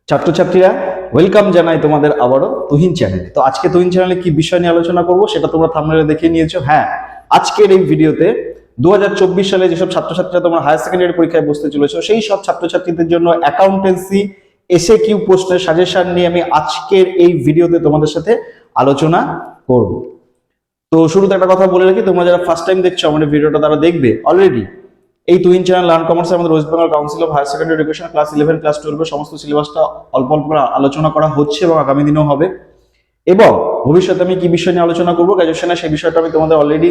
ছাত্রছাত্রীরা ওয়েলকাম জানাই তোমাদের আবারও তুহিন চ্যানেলে। তো আজকে তুহিন চ্যানেলে কি বিষয় নিয়ে আলোচনা করব সেটা তোমরা থাম্বনেলে দেখে নিয়েছো। হ্যাঁ, আজকের এই ভিডিওতে 2024 সালে যেসব ছাত্রছাত্রীরা তোমরা হায়ার সেকেন্ডারি পরীক্ষায় বসতে চলেছো সেই সব ছাত্রছাত্রীদের জন্য অ্যাকাউন্টেন্সি এসএ কিউ প্রশ্নের সাজেশন নিয়ে আমি আজকের এই ভিডিওতে তোমাদের সাথে আলোচনা করব। তো শুরুতে একটা কথা বলে রাখি, তোমরা যারা ফার্স্ট টাইম দেখছো আমাদের ভিডিওটা তারা দেখবে অলরেডি এই তুহিন চ্যানেল লার্ন কমার্স আমাদের West Bengal Council of Higher Secondary Education class 11 class 12 এর সমস্ত সিলেবাসটা অল্প অল্প করে আলোচনা করা হচ্ছে এবং আগামী দিনেও হবে। এবং ভবিষ্যতে আমি কি বিষয় নিয়ে আলোচনা করবো গ্র্যাজুয়েশনে সেই বিষয়টা আমি তোমাদের অলরেডি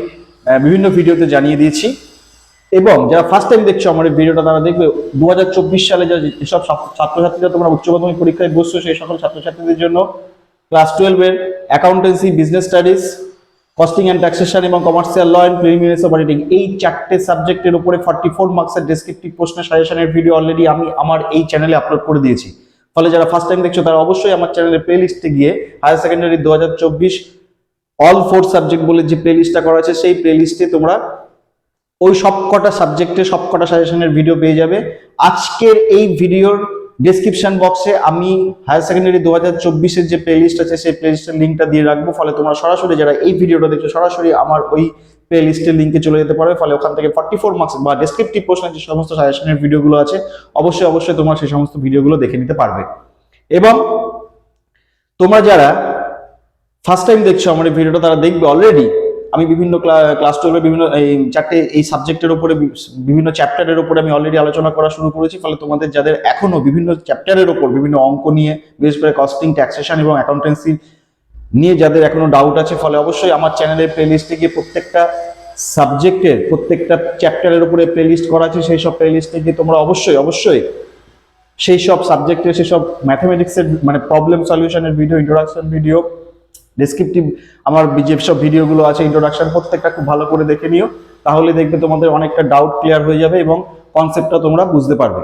বিভিন্ন ভিডিওতে জানিয়ে দিয়েছি। এবং যারা ফার্স্ট টাইম দেখছো আমার এই ভিডিওটা তারা দেখবে 2024 সালে যেসব ছাত্রছাত্রীরা তোমরা উচ্চ মাধ্যমিক পরীক্ষায় বসছো সেই সকল ছাত্রছাত্রীদের জন্য ক্লাস 12 এর accountancy, business studies, costing and taxation এবং commercial law and preliminary auditing এই চারটে সাবজেক্টের উপরে 44 মার্কসের ডেসক্রিপটিভ প্রশ্নের সাজেশনের ভিডিও অলরেডি আমি আমার এই চ্যানেলে আপলোড করে দিয়েছি। ফলে যারা ফার্স্ট টাইম দেখছো তারা অবশ্যই আমার চ্যানেলের প্লেলিস্টে গিয়ে হায়ার সেকেন্ডারি 2024 অল 4 সাবজেক্ট বলে যে প্লেলিস্টটা করা আছে সেই প্লেলিস্টে তোমরা ওই সবকটা সাবজেক্টে সবকটা সাজেশনের ভিডিও পেয়ে যাবে। আজকের এই ভিডিওর ডেসক্রিপশন বক্সে আমি হায়ার সেকেন্ডারি 2024 এর যে প্লেলিস্ট আছে সেই প্লেলিস্টের লিঙ্কটা দিয়ে রাখবো। ফলে তোমরা সরাসরি যারা এই ভিডিওটা দেখছো সরাসরি আমার ওই প্লেলিস্টের লিঙ্কে চলে যেতে পারবে। ফলে ওখান থেকে 44 মার্কস বা ডেসক্রিপটিভ প্রশ্নের যে সমস্ত সাজেশনের ভিডিওগুলো আছে অবশ্যই তোমরা সেই সমস্ত ভিডিওগুলো দেখে নিতে পারবে। এবং তোমরা যারা ফার্স্ট টাইম দেখছো আমার এই ভিডিওটা তারা দেখবে অলরেডি আমি বিভিন্ন ক্লাস 12 বিভিন্ন এই চারটে এই সাবজেক্টের উপরে বিভিন্ন চ্যাপ্টারের উপরে আমি অলরেডি আলোচনা করা শুরু করেছি। ফলে তোমাদের যাদের এখনো বিভিন্ন চ্যাপ্টারের উপর বিভিন্ন অঙ্ক নিয়ে বিশেষ করে কস্টিং, ট্যাক্সেশন এবং অ্যাকাউন্টেন্সি নিয়ে যাদের এখনো ডাউট আছে ফলে অবশ্যই আমার চ্যানেলের প্লেলিস্টে গিয়ে প্রত্যেকটা সাবজেক্টের প্রত্যেকটা চ্যাপ্টারের উপরে প্লেলিস্ট করা আছে সেই সব প্লেলিস্টে গিয়ে তোমরা অবশ্যই সেই সব সাবজেক্টের সেসব ম্যাথমেটিক্সের মানে প্রবলেম সলিউশনের ভিডিও, ইন্ট্রোডাকশন ভিডিও, ডেসক্রিপটিভ আমার যেসব ভিডিওগুলো আছে ইন্ট্রোডাকশন প্রত্যেকটা খুব ভালো করে দেখে নিও। তাহলে দেখবে তোমাদের অনেকটা ডাউট ক্লিয়ার হয়ে যাবে এবং কনসেপ্টটা তোমরা বুঝতে পারবে।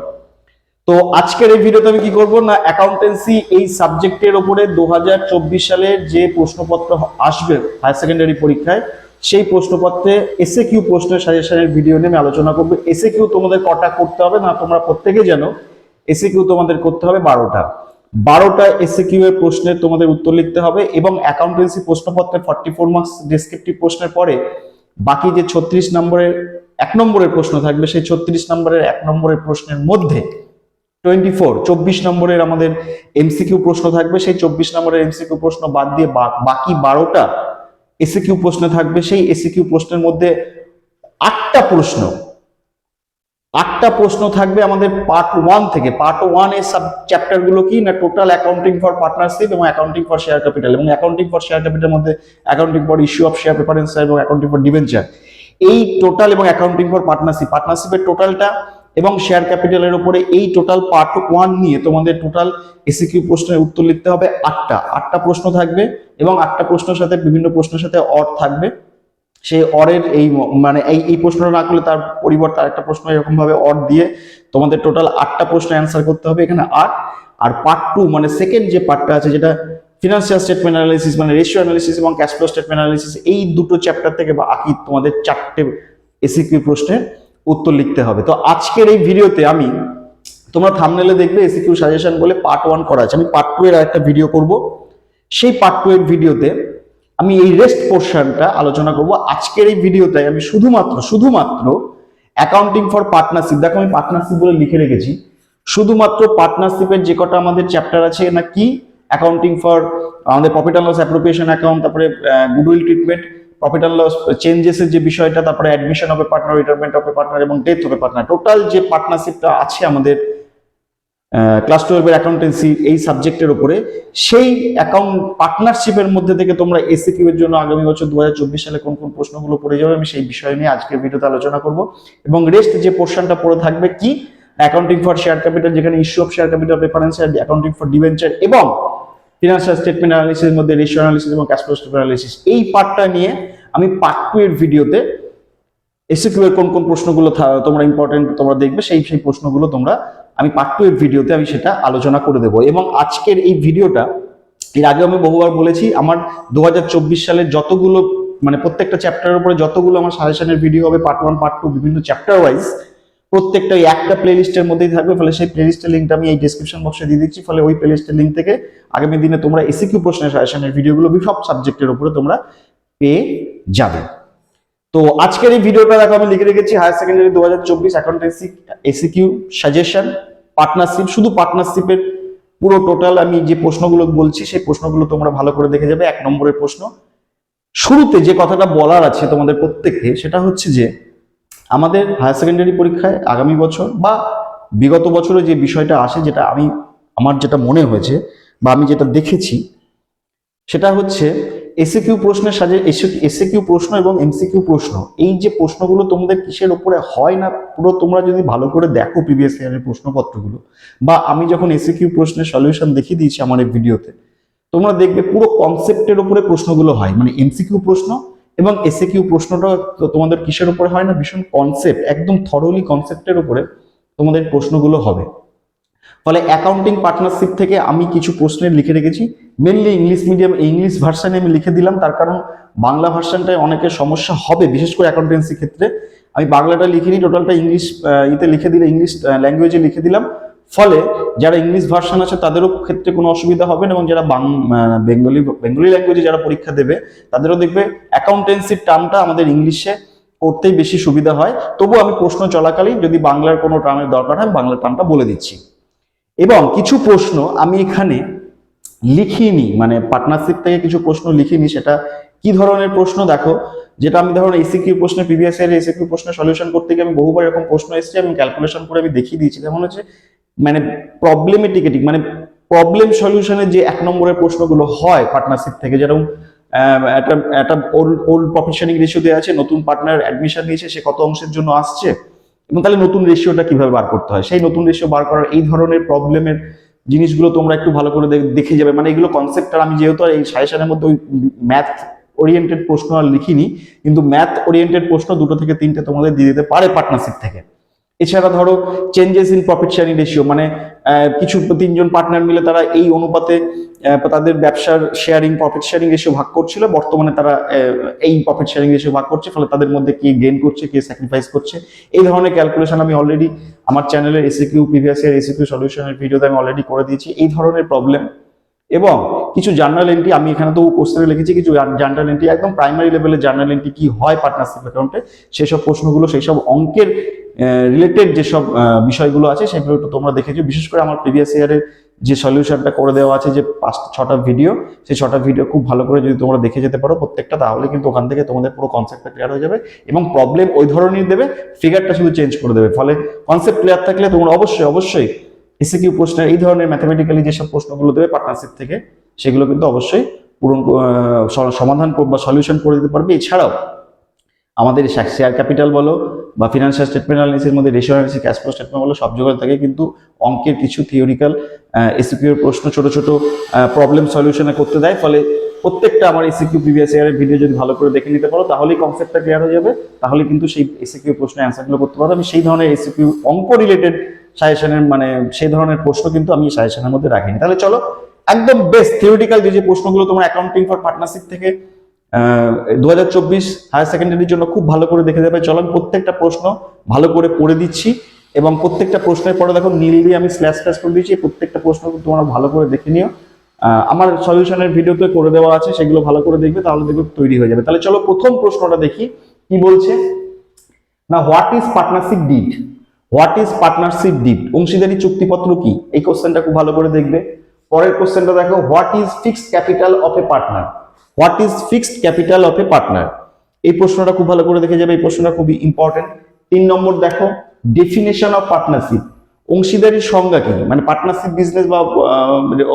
তো আজকের এই ভিডিওতে আমি কি করব না অ্যাকাউন্টেন্সি এই সাবজেক্টের উপরে 2024 সালের যে প্রশ্নপত্র আসবে হায়ার সেকেন্ডারি পরীক্ষায় সেই প্রশ্নপত্রে এসএ কিউ প্রশ্নের সাজেশনের ভিডিও নিয়ে আমি আলোচনা করব। এসএ কিউ তোমাদের কটা করতে হবে না তোমরা প্রত্যেকেই জানো এসএ কিউ তোমাদের করতে হবে 12টা এসএ কিউ এর প্রশ্নের তোমাদের উত্তর লিখতে হবে। এবং অ্যাকাউন্টেন্সি প্রশ্নপত্রের 44 মার্কস ডেসক্রিপটিভ প্রশ্নের পরে বাকি যে 36 নম্বরের 1 নম্বরের প্রশ্ন থাকবে সেই 36 নম্বরের 1 নম্বরের প্রশ্নের মধ্যে 24 নম্বরের আমাদের এমসিকিউ প্রশ্ন থাকবে। সেই 24 নম্বরের এমসিকিউ প্রশ্ন বাদ দিয়ে বাকি 12টা এসিকিউ প্রশ্ন থাকবে। সেই এসিকিউ প্রশ্নের মধ্যে 8টা প্রশ্ন থাকবে আমাদের পার্ট 1 থেকে। পার্ট 1 এর সাব চ্যাপ্টার গুলো কি না টোটাল অ্যাকাউন্টিং ফর পার্টনারশিপ এবং অ্যাকাউন্টিং ফর শেয়ার ক্যাপিটাল। এবং অ্যাকাউন্টিং ফর শেয়ার ক্যাপিটালের মধ্যে accounting for issue of share preference এবং অ্যাকাউন্টিং ফর ডিবেঞ্চার এই টোটাল এবং অ্যাকাউন্টিং ফর পার্টনারশিপের টোটালটা এবং শেয়ার ক্যাপিটালের উপরে এই টোটাল পার্ট 1 নিয়ে তোমাদের টোটাল এসিকিউ প্রশ্নের উত্তর লিখতে হবে 8টা প্রশ্ন থাকবে। এবং 8টা প্রশ্নের সাথে বিভিন্ন প্রশ্নের সাথে অর থাকবে। সেই অরের এই মানে এই প্রশ্নটা না করলে তার পরিবর্তে আরেকটা প্রশ্ন এরকম ভাবে অর দিয়ে তোমাদের টোটাল 8টা প্রশ্ন অ্যান্সার করতে হবে এখানে। আর পার্ট 2 মানে সেকেন্ড যে পার্টটা আছে যেটা ফিনান্সিয়াল স্টেটমেন্ট অ্যানালিসিস মানে রেশিও অ্যানালিসিস এবং ক্যাশ ফ্লো স্টেটমেন্ট অ্যানালিসিস এই দুটো চ্যাপ্টার থেকে বাকি তোমাদের 4টে এসিকিউ প্রশ্নের উত্তর লিখতে হবে। তো আজকের এই ভিডিওতে আমি তোমরা থাম্বনেলে দেখবে এসিকিউ সাজেশন বলে পার্ট 1 করা আছে। আমি পার্ট 2 এর আরেকটা ভিডিও করব। সেই পার্ট 2 এর ভিডিওতে আমি এই রেস্ট পোর্শনটা আলোচনা করব। আজকের এই ভিডিওতে আমি শুধুমাত্র অ্যাকাউন্টিং ফর পার্টনারশিপ, দেখো আমি পার্টনারশিপ বলে লিখে রেখেছি, শুধুমাত্র পার্টনারশিপের যে কটা আমাদের চ্যাপ্টার আছে না কি অ্যাকাউন্টিং ফর আমাদের profit and loss appropriation account, তারপরে goodwill treatment, profit and loss চেঞ্জেসের যে বিষয়টা, তারপরে admission of a partner, retirement of a partner এবং death of a partner, total যে পার্টনারশিপটা আছে আমাদের ক্লাস 12 এর অ্যাকাউন্টেন্সি এই সাবজেক্টের উপরে সেই অ্যাকাউন্ট পার্টনারশিপের মধ্যে থেকে তোমরা এসিকিউ এর জন্য আগামী বছর 2024 সালে কোন প্রশ্নগুলো পড়ে যাবে আমি সেই বিষয় নিয়ে আজকের ভিডিওতে আলোচনা করব। এবং রেস্ট যে পোর্শনটা পড়ে থাকবে কি অ্যাকাউন্টিং ফর শেয়ার ক্যাপিটাল যেখানে issue of share capital preference, accounting for debenture এবং ফিনান্সিয়াল স্টেটমেন্ট অ্যানালিসিসের মধ্যে রেশিও অ্যানালিসিস এবং ক্যাশ ফ্লো স্টেটমেন্ট অ্যানালিসিস এই পার্টটা নিয়ে আমি পার্ট 2 এর ভিডিওতে এসিকিউ এর কোন প্রশ্নগুলো তোমরা ইম্পর্টেন্ট তোমরা দেখবে সেই প্রশ্নগুলো তোমরা আমি পার্ট 2 এর ভিডিওতে আমি সেটা আলোচনা করে দেব। এবং আজকের এই ভিডিওটা এর আগে আমি বহুবার বলেছি, আমার 2024 সালের যতগুলো মানে প্রত্যেকটা চ্যাপ্টারের উপরে যতগুলো আমার সাজেশনের ভিডিও হবে, পার্ট 1 পার্ট 2 বিভিন্ন চ্যাপ্টার ওয়াইজ, প্রত্যেকটা ওই একটা প্লেলিস্টের মধ্যেই থাকবে। ফলে সেই প্লেলিস্টের লিঙ্কটা আমি এই ডেসক্রিপশন বক্সে দিয়ে দিচ্ছি। ফলে ওই প্লেলিস্টের লিঙ্ক থেকে আগামী দিনে তোমরা এসিকিউ প্রশ্নের সাজেশনের ভিডিওগুলো সব সাবজেক্টের উপরে তোমরা পেয়ে যাবে। তো আজকের এই ভিডিওটা দেখো আমি লিখে রেখেছি higher secondary 2024 accountancy SAQ suggestion partnership. শুধু পার্টনারশিপের পুরো টোটাল আমি যে প্রশ্নগুলো বলছি সেই প্রশ্নগুলো তোমরা ভালো করে দেখে যাবে। 1 নম্বরের প্রশ্ন, শুরুতে যে কথাটা বলার আছে তোমাদের প্রত্যেককে, সেটা হচ্ছে যে আমাদের হায়ার সেকেন্ডারি পরীক্ষায় আগামী বছর বা বিগত বছরে যে বিষয়টা আসে, যেটা আমার যেটা মনে হয়েছে বা আমি যেটা দেখেছি, সেটা হচ্ছে এসিকিউ প্রশ্নের এসিকিউ প্রশ্ন এবং এমসিকিউ প্রশ্ন, এই যে প্রশ্নগুলো তোমাদের কিসের উপরে হয় না, পুরো তোমরা যদি ভালো করে দেখো প্রিভিয়াস ইয়ারের প্রশ্নপত্রগুলো, বা আমি যখন এসিকিউ প্রশ্নের সলিউশন দেখিয়ে দিয়েছি আমার এই ভিডিওতে, তোমরা দেখবে পুরো কনসেপ্টের উপরে প্রশ্নগুলো হয়। মানে এমসিকিউ প্রশ্ন এবং এসিকিউ প্রশ্নটা তোমাদের কিসের উপরে হয় না, ভীষণ কনসেপ্ট, একদম থরলি কনসেপ্টের উপরে তোমাদের প্রশ্নগুলো হবে। ফলে অ্যাকাউন্টিং পার্টনারশিপ থেকে আমি কিছু প্রশ্নের লিখে রেখেছি, মেনলি ইংলিশ মিডিয়াম ইংলিশ ভার্সানে আমি লিখে দিলাম, তার কারণ বাংলা ভার্সানটায় অনেকের সমস্যা হবে, বিশেষ করে অ্যাকাউন্টেন্সি ক্ষেত্রে। আমি বাংলাটা লিখিনি, টোটালটা ইংলিশ লিখে দিলে ইংলিশ ল্যাঙ্গুয়েজে লিখে দিলাম। ফলে যারা ইংলিশ ভার্সান আছে তাদেরও ক্ষেত্রে কোনো অসুবিধা হবে না, এবং যারা বেঙ্গলি ল্যাঙ্গুয়েজে যারা পরীক্ষা দেবে তাদেরও দেখবে অ্যাকাউন্টেন্সির টার্মটা আমাদের ইংলিশে করতেই বেশি সুবিধা হয়। তবু আমি প্রশ্ন চলাকালীন যদি বাংলার কোনো টার্মের দরকার হয় বাংলার টার্মটা বলে দিচ্ছি। এবং কিছু প্রশ্ন আমি এখানে লিখিনি, মানে পার্টনারশিপ থেকে কিছু প্রশ্ন লিখিনি। সেটা কি ধরনের প্রশ্ন দেখো, যেটা আমি ধরুন এসিকিউ প্রশ্নে প্রিভিয়াস ইয়ার এসিকিউ প্রশ্নের সলিউশন করতে গিয়ে আমি বহুবার এরকম প্রশ্ন এসেছে, আমি ক্যালকুলেশন করে আমি দেখিয়ে দিয়েছি। যেমন হচ্ছে মানে প্রবলেমেটিকেটিক, মানে প্রবলেম সলিউশনের যে 1 নম্বরের প্রশ্নগুলো হয় পার্টনারশিপ থেকে, যেরকম একটা ওল্ড প্রফিট শেয়ারিং রেশিও দেওয়া আছে, নতুন পার্টনার অ্যাডমিশন নিয়েছে, সে কত অংশের জন্য আসছে, এবং তাহলে নতুন রেশিওটা কিভাবে বার করতে হয়, সেই নতুন রেশিও বার করার এই ধরনের প্রবলেমের জিনিসগুলো তোমরা একটু ভালো করে দেখে যাবে। মানে এগুলো কনসেপ্ট, আর আমি যেহেতু এই সাজেশনের মধ্যে ওই ম্যাথ ওরিয়েন্টেড প্রশ্ন আর লিখিনি, কিন্তু ম্যাথ ওরিয়েন্টেড প্রশ্ন 2 থেকে 3টে তোমাদের দিয়ে দিতে পারে পার্টনারশিপ থেকে। এছাড়া ধরো changes in profit sharing ratio, মানে কিছু 3জন পার্টনার মিলে তারা এই অনুপাতে তাদের ব্যবসার শেয়ারিং প্রফিট শেয়ারিং রেশিও ভাগ করছিল, বর্তমানে তারা এই প্রফিট শেয়ারিং রেশিও ভাগ করছে, ফলে তাদের মধ্যে কে গেইন করছে কে স্যাক্রিফাইস করছে, এই ধরনের ক্যালকুলেশন আমি অলরেডি আমার চ্যানেলের এসিকিউ প্রিভিয়াস ইয়ার এসিকিউ সলিউশনের ভিডিওতে আমি অলরেডি করে দিয়েছি। এই ধরনের প্রবলেম এবং কিছু জার্নাল এন্ট্রি, আমি এখানে তো কোশ্চেনে লিখেছি কিছু জার্নাল এন্ট্রি, একদম প্রাইমারি লেভেলের জার্নাল এন্ট্রি কি হয় পার্টনারশিপ অ্যাকাউন্টে, সেসব প্রশ্নগুলো, সেই সব অঙ্কের রিলেটেড যেসব বিষয়গুলো আছে সেগুলো একটু তোমরা দেখেছো। বিশেষ করে আমার প্রিভিয়াস ইয়ারের যে সলিউশনটা করে দেওয়া আছে, যে 5-6টা ভিডিও, সেই 6টা ভিডিও খুব ভালো করে যদি তোমরা দেখে যেতে পারো প্রত্যেকটা, তাহলে কিন্তু ওখান থেকে তোমাদের পুরো কনসেপ্টটা ক্লিয়ার হয়ে যাবে, এবং প্রবলেম ওই ধরনের দেবে, ফিগারটা শুধু চেঞ্জ করে দেবে। ফলে কনসেপ্ট ক্লিয়ার থাকলে তোমরা অবশ্যই এসিকিউ প্রশ্নের এই ধরনের ম্যাথমেটিক্যালি যেসব প্রশ্নগুলো দেবে পার্টনারশিপ থেকে, সেগুলো কিন্তু অবশ্যই সমাধান বা সলিউশন করে দিতে পারবে। এছাড়াও আমাদের শেয়ার ক্যাপিটাল বলো বা ফিনান্সিয়াল স্টেটমেন্ট অ্যানালিসিসের মধ্যে ratio analysis, cash flow statement বলো, সব জায়গায় থেকে কিন্তু অঙ্কের কিছু থিওরিক্যাল এসিকিউ প্রশ্ন ছোট ছোট প্রবলেম সলিউশনে করতে দেয়। ফলে প্রত্যেকটা আমার এসিকিউ প্রিভিয়াস ইয়ারের ভিডিও যদি ভালো করে দেখে নিতে পারো, তাহলেই কনসেপ্টটা ক্লিয়ার হয়ে যাবে, তাহলে কিন্তু সেই এসিকিউ প্রশ্নের অ্যান্সারগুলো করতে পারো। আমি সেই ধরনের এসিকিউ অঙ্ক রিলেটেড সাজেশনের, মানে সেই ধরনের প্রশ্ন কিন্তু আমি সাজেশনের মধ্যে রাখিনি। তাহলে চলো একদম বেস্ট থিওরিটিক্যাল যে প্রশ্নগুলো তোমার অ্যাকাউন্টিং ফর পার্টনারশিপ থেকে 2024 হায়ার সেকেন্ডারির জন্য খুব ভালো করে দেখে যাবে। চলো আমি প্রত্যেকটা প্রশ্ন ভালো করে পড়ে দিচ্ছি, এবং প্রত্যেকটা প্রশ্নের পরে দেখো নীল দিয়ে আমি স্ল্যাশ করে দিচ্ছি। প্রত্যেকটা প্রশ্ন তোমরা ভালো করে দেখে নিও, আমার সলিউশনের ভিডিওতে করে দেওয়া আছে, সেগুলো ভালো করে দেখবে, তাহলে দেখবে তৈরি হয়ে যাবে। তাহলে চলো প্রথম প্রশ্নটা দেখি কি বলছে না, what is partnership deed? What is partnership deed? অংশীদারি চুক্তিপত্র কি? এই কোশ্চেনটা খুব ভালো করে দেখবে। পরের কোশ্চেনটা দেখো, what is fixed capital of a partner? What is fixed capital of a partner? এই প্রশ্নটা খুব ভালো করে দেখে যাবে, এই প্রশ্নটা খুবই ইম্পর্টেন্ট। 3 নম্বর দেখো, ডেফিনেশন অফ পার্টনারশিপ, অংশীদারির সংজ্ঞা কি? মানে পার্টনারশিপ বিজনেস বা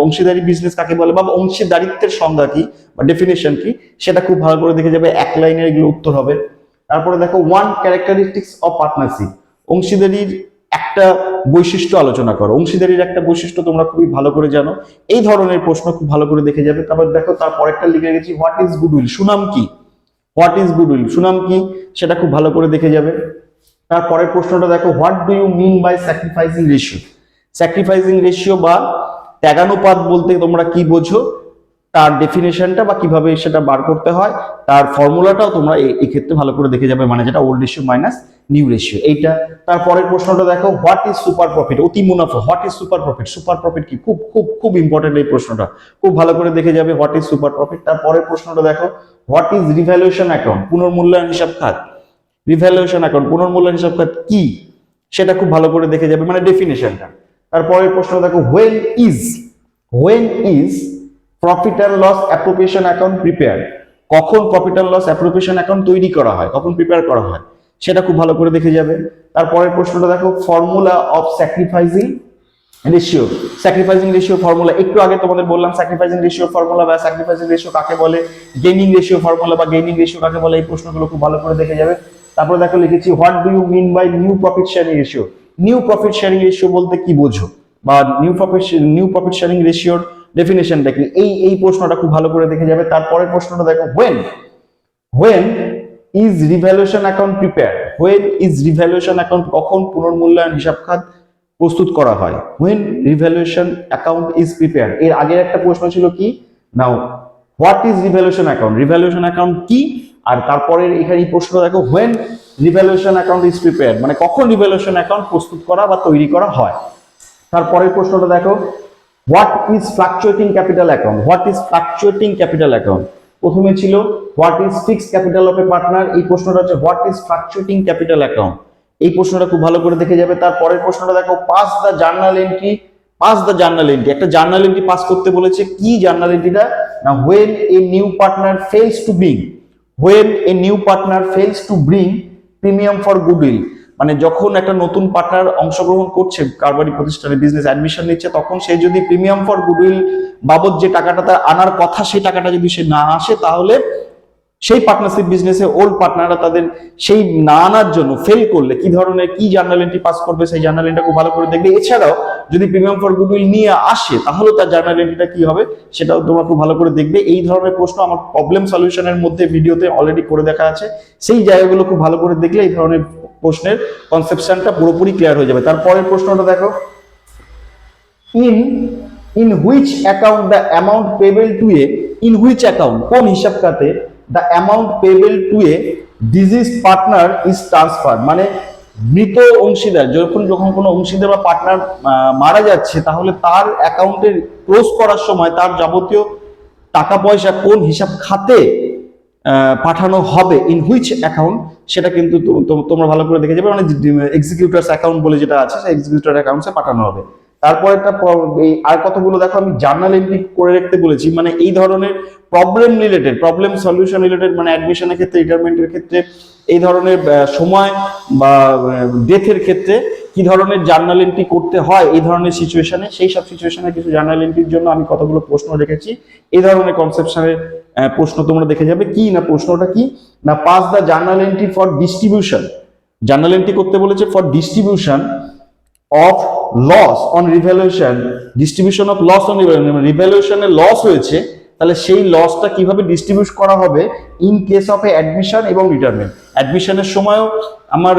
অংশীদারি বিজনেস কাকে বলে, বা অংশীদারিত্বের সংজ্ঞা কি বা ডেফিনেশন কি, সেটা খুব ভালো করে দেখে যাবে। 1 লাইনের এগুলো উত্তর হবে। তারপরে দেখো, 1 ক্যারেক্টারিস্টিক্স অফ পার্টনারশিপ, অংশীদারির একটা বৈশিষ্ট্য আলোচনা করো। অংশীদারির একটা বৈশিষ্ট্য তোমরা খুবই ভালো করে জানো, এই ধরনের প্রশ্ন খুব ভালো করে দেখে যাবে। তারপর দেখো, তারপর একটা লিখে রেখেছি, হোয়াট ইজ গুডউইল? সুনাম কি? What is goodwill? সুনাম কি? সেটা খুব ভালো করে দেখে যাবে। তারপরের প্রশ্নটা দেখো, what do you mean by sacrificing ratio? Sacrificing ratio বা ত্যাগানুপাত বলতে তোমরা কি বোঝো? তার ডেফিনেশনটা বা কিভাবে সেটা বার করতে হয় তার ফর্মুলাটাও তোমরা এই ক্ষেত্রে ভালো করে দেখে যাবে, মানে যেটা old ratio minus new ratio এইটা। তারপরের প্রশ্নটা দেখো, হোয়াট ইজ সুপার প্রফিট, অতি মুনাফা, what is super profit, super profit কি, খুব খুব খুব ইম্পর্টেন্ট এই প্রশ্নটা, খুব ভালো করে দেখে যাবে হোয়াট ইজ সুপার প্রফিট। তারপরের প্রশ্নটা দেখো, হোয়াট ইজ রিভ্যালুয়েশন অ্যাকাউন্ট, পুনর্মূল্যায়ন হিসাব খাত, রিভ্যালুয়েশন অ্যাকাউন্ট পুনর্মূল্যায়ন হিসাব খাত কি সেটা খুব ভালো করে দেখে যাবে, মানে ডেফিনেশনটা। তারপরের প্রশ্ন দেখো, when is profit and loss appropriation account prepare, কখন profit and loss appropriation account তৈরি করা হয়, কখন প্রিপেয়ার করা হয় সেটা খুব ভালো করে দেখে যাবে। তারপরের প্রশ্নটা দেখো, formula of sacrificing ratio, sacrificing ratio formula, একটু আগে তোমাদের বললাম স্যাক্রিফাইসিং রেশিও ফর্মুলা বা স্যাক্রিফাইসিং রেশিও কাকে বলে, গেইনিং রেশিও ফর্মুলা বা গেইনিং রেশিও কাকে বলে, এই প্রশ্নগুলো খুব ভালো করে দেখে যাবে। তারপরে দেখো লিখেছি, what do you mean by new profit sharing ratio, new profit sharing ratio বলতে কি বোঝো, বা নিউ প্রফিট শেয়ারিং রেশিওর ডেফিনেশনটা কি, এই প্রশ্নটা খুব ভালো করে দেখে যাবে। তারপরের প্রশ্নটা দেখো, when is revaluation account prepared, when is revaluation account, কখন পুনর্মূল্যায়ন হিসাব খাত প্রস্তুত করা হয়, when revaluation account is prepared। এর আগের একটা প্রশ্ন ছিল কি, now what is revaluation account, revaluation account কি, আর তারপরে এখানে এই প্রশ্ন দেখো, when revaluation account is prepared, মানে কখন রিভ্যালুয়েশন অ্যাকাউন্ট প্রস্তুত করা বা তৈরি করা হয়। তারপরের প্রশ্নটা দেখো, what is fluctuating capital account, what is fluctuating capital account, প্রথমে ছিল what is fixed capital of a partner, এই প্রশ্নটা হচ্ছে what is fluctuating capital account, এই প্রশ্নটা খুব ভালো করে দেখে যাবে। তারপরের প্রশ্নটা দেখো, পাস দ্য জার্নাল এন্ট্রি, একটা জার্নাল এন্ট্রি পাস করতে বলেছে, কি জার্নাল এন্ট্রিটা, না when a new partner fails to bring premium for goodwill, মানে যখন একটা নতুন পার্টনার অংশগ্রহণ করছে কারবারি প্রতিষ্ঠানে, বিজনেস অ্যাডমিশন নিচ্ছে, তখন সে যদি প্রিমিয়াম ফর গুডউইল বাবদ যে টাকাটা তার আনার কথা সেই টাকাটা যদি সে না আসে, তাহলে সেই পার্টনারশিপ বিজনেসে ওল্ড পার্টনাররা তাদের সেই না আনার জন্য ফেল করলে কি ধরনের কি জার্নাল এন্ট্রি পাস করবে, সেই জার্নাল এন্ট্রিটা খুব ভালো করে দেখবে। এছাড়াও যদি প্রিমিয়াম ফর গুডউইল নিয়ে আসে তাহলে তার জার্নাল এন্ট্রিটা কি হবে সেটাও তোমরা খুব ভালো করে দেখবে। এই ধরনের প্রশ্ন আমার প্রবলেম সলিউশনের মধ্যে ভিডিওতে অলরেডি করে দেখা আছে, সেই জায়গাগুলো খুব ভালো করে দেখলে এই ধরনের প্রশ্নের কনসেপশনটা পুরোপুরি ক্লিয়ার হয়ে যাবে। তারপরের প্রশ্নটা দেখো, in which account the amount payable to a, in which account, কোন হিসাব খাতে the amount payable to a deceased partner is transferred, মানে মৃত অংশীদার, যখন কোনো অংশীদার বা পার্টনার মারা যাচ্ছে তাহলে তার অ্যাকাউন্টে ক্লোজ করার সময় তার যাবতীয় টাকা পয়সা কোন হিসাব খাতে পাঠানো হবে, ইন হুইচ অ্যাকাউন্ট, সেটা কিন্তু তোমরা ভালো করে দেখে যাবে, মানে এক্সিকিউটরস অ্যাকাউন্ট বলে যেটা আছে সেই এক্সিকিউটর অ্যাকাউন্টসে পাঠানো হবে। তারপর একটা আর কতগুলো দেখো আমি জার্নাল এন্ট্রি করে রাখতে বলেছি, মানে এই ধরনের প্রবলেম সলিউশন রিলেটেড, মানে অ্যাডমিশনের ক্ষেত্রে, রিটায়ারমেন্টের ক্ষেত্রে, এই ধরনের সময় বা ডেথের ক্ষেত্রে কি ধরনের জার্নাল এন্ট্রি করতে হয় এই ধরনের সিচুয়েশনে, সেই সব সিচুয়েশনে কিছু জার্নাল এন্ট্রির জন্য আমি কতগুলো প্রশ্ন রেখেছি। এই ধরনের কনসেপশনের প্রশ্ন তোমরা দেখে যাবে। কি না প্রশ্নটা কি না, pass the journal entry for distribution, journal entry করতে বলেছে for distribution of loss on revaluation, distribution of loss on রিভ্যালুয়েশনে লস হয়েছে, তাহলে সেই লসটা কিভাবে ডিস্ট্রিবিউট করা হবে in case of a admission এবং রিটায়ারমেন্ট। অ্যাডমিশনের সময়ও আমার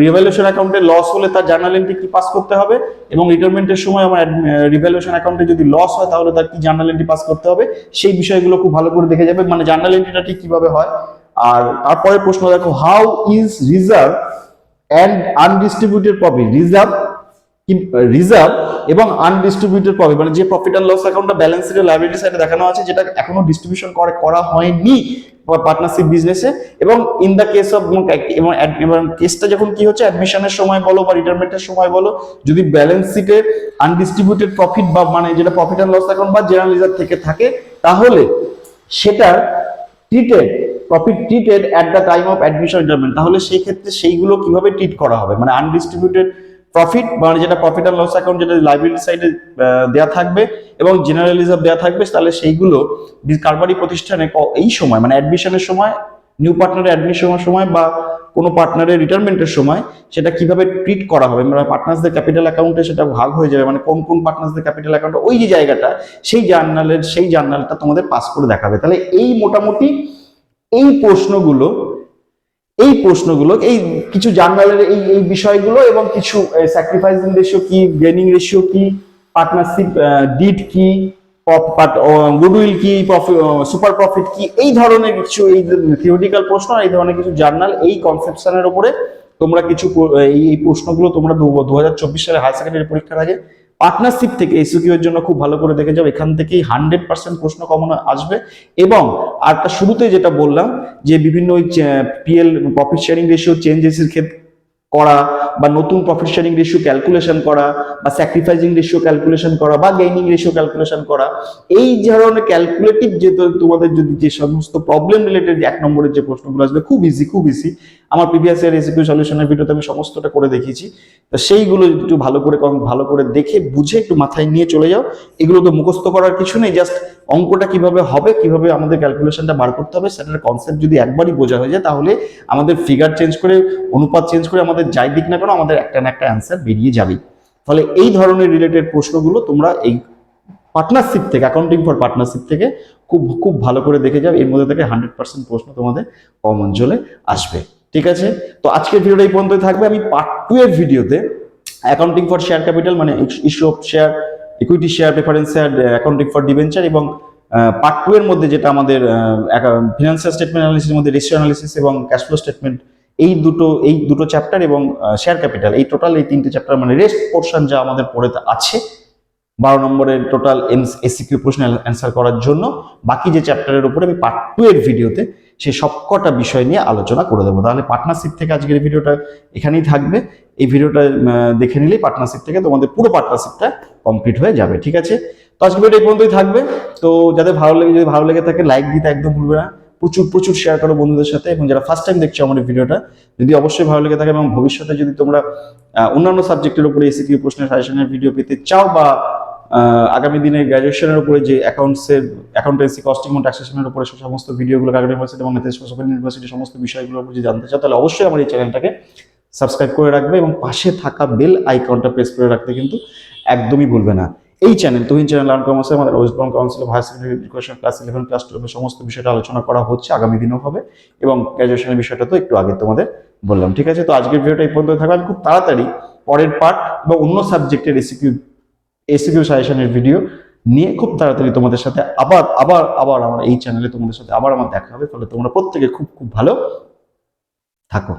রিভ্যালুয়েশন অ্যাকাউন্টে লস হলে তার জার্নাল এন্ট্রি কি পাস করতে হবে, এবং রিটায়ারমেন্টের সময় আমার রিভ্যালুয়েশন অ্যাকাউন্টে যদি লস হয় তাহলে তার কি জার্নাল এন্ট্রি পাস করতে হবে, সেই বিষয়গুলো খুব ভালো করে দেখে যাবে, মানে জার্নাল এন্ট্রিটা ঠিক কিভাবে হয়। আর তারপরে প্রশ্ন দেখো, how is reserve and undistributed profit, reserve এবং আনডিস্ট্রিবিউটেড প্রফিট, মানে যে প্রফিট অ্যান্ড লস অ্যাকাউন্টটা ব্যালেন্স শিটে লায়াবিলিটি সাইডে দেখানো আছে, যেটা এখনো ডিস্ট্রিবিউশন করা হয়নি পার্টনারশিপ বিজনেসে, এবং ইন দ্য কেস অফ, এবং কেসটা যখন কি হচ্ছে অ্যাডমিশনের সময় বলো বা রিটায়ারমেন্টের সময় বলো, যদি ব্যালেন্স শিটে আনডিস্ট্রিবিউটেড প্রফিট বা মানে যেটা প্রফিট অ্যান্ড লস অ্যাকাউন্ট বা জেনারেল রিজার্ভ থেকে থাকে, তাহলে সেটার profit treated at the time of admission retirement, তাহলে সেই ক্ষেত্রে সেইগুলো কিভাবে ট্রিট করা হবে, মানে আনডিস্ট্রিবিউটেড প্রফিট মানে যেটা প্রফিট অ্যান্ড লস অ্যাকাউন্ট যেটা লায়াবিলিটি সাইডে দেয়া থাকবে এবং জেনারেল রিজার্ভ দেয়া থাকবে, তাহলে সেইগুলো কারবারি প্রতিষ্ঠানে এই সময় মানে অ্যাডমিশনের সময়, নিউ পার্টনারের অ্যাডমিশনের সময় বা কোনো পার্টনারের রিটায়ারমেন্টের সময় সেটা কিভাবে ট্রিট করা হবে, মানে পার্টনার্সদের ক্যাপিটাল অ্যাকাউন্টে সেটা ভাগ হয়ে যাবে, মানে কোন কোন পার্টনার্সদের ক্যাপিটাল অ্যাকাউন্টে ওই যে জায়গাটা, সেই জার্নালটা তোমাদের পাস করে দেখাবে। তাহলে এই মোটামুটি এই প্রশ্নগুলো এই কিছু জার্নালের এই বিষয়গুলো, এবং কিছু স্যাক্রিফাইসিং রেশিও কি, গেইনিং রেশিও কি, পার্টনারশিপ ডিড কি, গুডউইল কি, সুপার প্রফিট কি, এই ধরনের কিছু এই থিওরিটিক্যাল প্রশ্ন, এই ধরনের কিছু জার্নাল, এই কনসেপশনের উপরে তোমরা কিছু এই প্রশ্নগুলো তোমরা 2024 সালে হায়ার সেকেন্ডারি পরীক্ষার আগে পার্টনারশিপ থেকে এসকিউ এর জন্য খুব ভালো করে দেখে যাও। এখান থেকেই 100% প্রশ্ন কমন আসবে। এবং আরটা শুরুতে যেটা বললাম যে বিভিন্ন পিএল প্রফিট শেয়ারিং রেশিও চেঞ্জেসের ক্ষেত্রে করা, বা নতুন প্রফিট শেয়ারিং রেশিও ক্যালকুলেশন করা, বা স্যাক্রিফাইসিং রেশিও ক্যালকুলেশন করা, বা গেইনিং রেশিও ক্যালকুলেশন করা, এই ধরনের ক্যালকুলেটিভ যে তোমাদের যদি যে সমস্ত প্রবলেম রিলেটেড 1 নম্বরের যে প্রশ্নগুলো আসবে, খুব ইজি, খুব ইজি। আমার প্রিভিয়াস ইয়ার এসকিউ সলিউশনের ভিডিওতে আমি সমস্তটা করে দেখিয়েছি। তো সেইগুলো একটু ভালো করে দেখে বুঝে একটু মাথায় নিয়ে চলে যাও। এগুলো তো মুখস্থ করার কিছু নেই, জাস্ট অঙ্কটা কিভাবে হবে, কিভাবে আমাদের ক্যালকুলেশনটা বার করতে হবে, সেটার কনসেপ্ট যদি একবারই বোঝা হয়ে যায়, তাহলে আমাদের ফিগার চেঞ্জ করে, অনুপাত চেঞ্জ করে, আমাদের যাই দিক না কেন, আমাদের একটা না একটা অ্যান্সার বেরিয়ে যাবে। ফলে এই ধরনের রিলেটেড প্রশ্নগুলো তোমরা এই পার্টনারশিপ থেকে, অ্যাকাউন্টিং ফর পার্টনারশিপ থেকে খুব খুব ভালো করে দেখে যাও। এর মধ্যে থেকে 100% প্রশ্ন তোমাদের কমন চলে আসবে। ঠিক আছে, তো আজকের ভিডিওটা এই পর্যন্তই থাকবে। আমি পার্ট 2 এর ভিডিওতে অ্যাকাউন্টিং ফর শেয়ার ক্যাপিটাল, মানে issue of share, equity share, preference share, accounting for debenture, এবং পার্ট 2 এর মধ্যে যেটা আমাদের ফিনান্সিয়াল স্টেটমেন্ট অ্যানালিসিসের মধ্যে রেশিও অ্যানালিসিস এবং ক্যাশ ফ্লো স্টেটমেন্ট, এই দুটো চ্যাপ্টার, এবং শেয়ার ক্যাপিটাল, এই টোটাল এই 3টে চ্যাপ্টার, মানে রেস্ট পোর্শন যা আমাদের পড়ে আছে 12 নম্বরের টোটাল এসিকিউ প্রশ্ন অ্যান্সার করার জন্য, বাকি যে চ্যাপ্টারের উপরে আমি পার্ট 2 এর ভিডিওতে সেই সবকটা বিষয় নিয়ে আলোচনা করে দেবো। তাহলে পার্টনারশিপ থেকে আজকের ভিডিওটা এখানেই থাকবে। এই ভিডিওটা দেখে নিলেই পার্টনারশিপ থেকে তোমাদের পুরো পার্টনারশিপটা কমপ্লিট হয়ে যাবে। ঠিক আছে, তো আজকের ভিডিও এই পর্যন্তই থাকবে। তো যাদের ভালো লাগে, যদি ভালো লেগে থাকে লাইক দিতে একদম ভুলবে না, প্রচুর শেয়ার করো বন্ধুদের সাথে। এবং যারা ফার্স্ট টাইম দেখছো আমার এই ভিডিওটা, যদি অবশ্যই ভালো লেগে থাকে এবং ভবিষ্যতে যদি তোমরা অন্যান্য সাবজেক্টের উপরে এসিকিউ প্রশ্নের সাজেশনের ভিডিও পেতে চাও, বা আগামী দিনে গ্র্যাজুয়েশনের উপরে যে অ্যাকাউন্টেন্সি, কস্টিং এবং ট্যাক্সেশনের উপরে সমস্ত ভিডিওগুলো কানাডা ইউনিভার্সিটি এবং নেতাজি সুভাষ ইউনিভার্সিটি সমস্ত বিষয়গুলোর উপর যদি জানতে চাও, তাহলে অবশ্যই আমার এই চ্যানেলটাকে সাবস্ক্রাইব করে রাখবে এবং পাশে থাকা বেল আইকনটা প্রেস করে রাখতে কিন্তু একদমই ভুলবে না। এই চ্যানেল তুহিন চ্যানেল লার্ন কমার্সে আমাদের West Bengal Council of Higher Secondary Education class 11 class 12 সমস্ত বিষয়টা আলোচনা করা হচ্ছে, আগামী দিনেও হবে, এবং গ্র্যাজুয়েশনের বিষয়টা তো একটু আগে তোমাদের বললাম। ঠিক আছে, তো আজকের ভিডিওটা এই পর্যন্ত থাকবে। আমি খুব তাড়াতাড়ি পরের পার্ট বা অন্য সাবজেক্টের এসিকিউ সাজেশনের ভিডিও নিয়ে খুব তাড়াতাড়ি তোমাদের সাথে আবার আমার এই চ্যানেলে তোমাদের সাথে আবার আমার দেখা হবে। ফলে তোমরা প্রত্যেকে খুব ভালো থাকো।